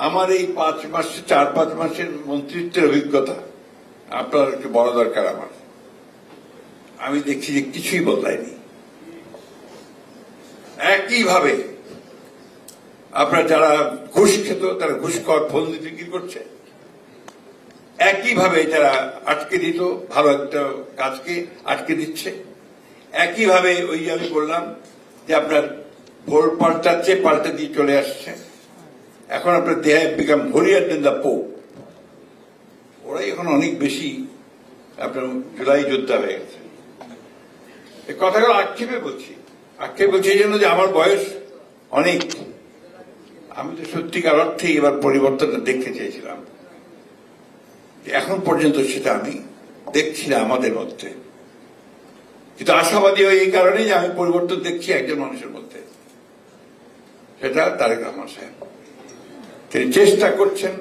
আমার এই 4-5 মাসের মন্ত্রিত্বের অভিজ্ঞতা আপনার একটু বড় দরকার আমার। আমি দেখছি যে কিছুই বদলায়নি। একইভাবে আপনার যারা ঘুষ খেত তারা ঘুষ খাওয়ার ফোন দিতে কি করছে, একইভাবে যারা আটকে দিত ভালো একটা কাজকে আটকে দিচ্ছে, একইভাবে ওই যে আমি বললাম যে আপনার ভোট পাল্টে দিয়ে চলে আসছে। এখন আপনার they have become holier than the pope. ওরাই এখন অনেক বেশি আপনার জুলাই যোদ্ধা হয়ে গেছে। এই কথাগুলো আক্ষেপে বলছি এই জন্য যে আমার বয়স অনেক, আমি তো সত্যিকার অর্থে এবার পরিবর্তনটা দেখতে চেয়েছিলাম। এখন পর্যন্ত সেটা আমি দেখছি না আমাদের মধ্যে, কিন্তু আশাবাদী হয় এই কারণে যে আমি পরিবর্তন দেখছি একজন মানুষের মধ্যে, সেটা তারেক রহমান সাহেব। তিনি চেষ্টা করছেন,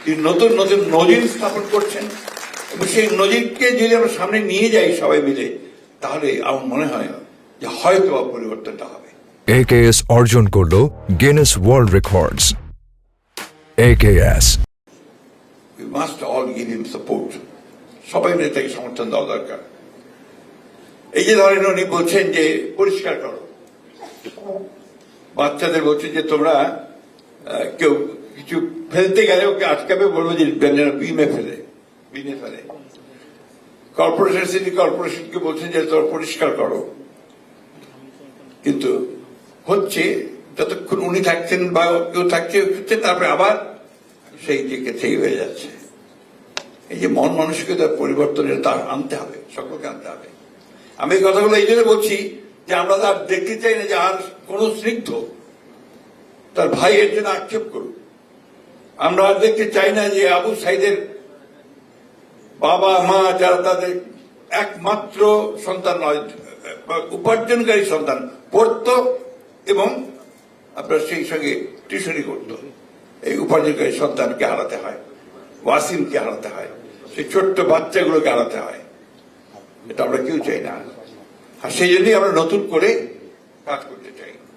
তিনি নতুন নতুন নজির স্থাপন করছেন, এবং সেই নজিরকে যদি আমরা সামনে নিয়ে যাই সবাই মিলে, তাহলে আমার মনে হয় যে হয়তো পরিবর্তনটা হবে। AKS অর্জন করলো Guinness world records. AKS We must all give him support. সবাই মিলে তাকে সমর্থন দেওয়া দরকার। এই যে ধরেন উনি বলছেন যে পরিষ্কার করো, বাচ্চাদের বলছেন যে তোমরা কেউ কিছু ফেলতে গেলে ওকে আটকাবে, বলবো যে বিনে ফেলে। সিটি কর্পোরেশনকে বলছেন যে তোমরা পরিষ্কার করো, কিন্তু হচ্ছে যতক্ষণ উনি থাকছেন বা কেউ থাকছে তারপরে আবার সেই দিকে সেই হয়ে যাচ্ছে। এই যে মন মানসিকতার পরিবর্তনের তার আনতে হবে, সকলকে আনতে হবে। আমি এই কথাগুলো এই জন্য বলছি যে আমরা তার দেখতে চাই না যে আর কোন স্নিগ্ধ তার ভাইয়ের জন্য আক্ষেপ করুক। আমরা আর দেখতে চাই না যে আবু সাইদের বাবা মা যারা তাদের একমাত্র সন্তান নয়, উপার্জনকারী সন্তান, পড়তো এবং আপনার সেই সঙ্গে টিউশনি করত, এই উপার্জনকারী সন্তানকে হারাতে হয়, ওয়াসিমকে হারাতে হয়, সেই ছোট্ট বাচ্চাগুলোকে হারাতে হয়। এটা আমরা কেউ চাই না, আর সেই জন্যই আমরা নতুন করে কাজ করতে চাই।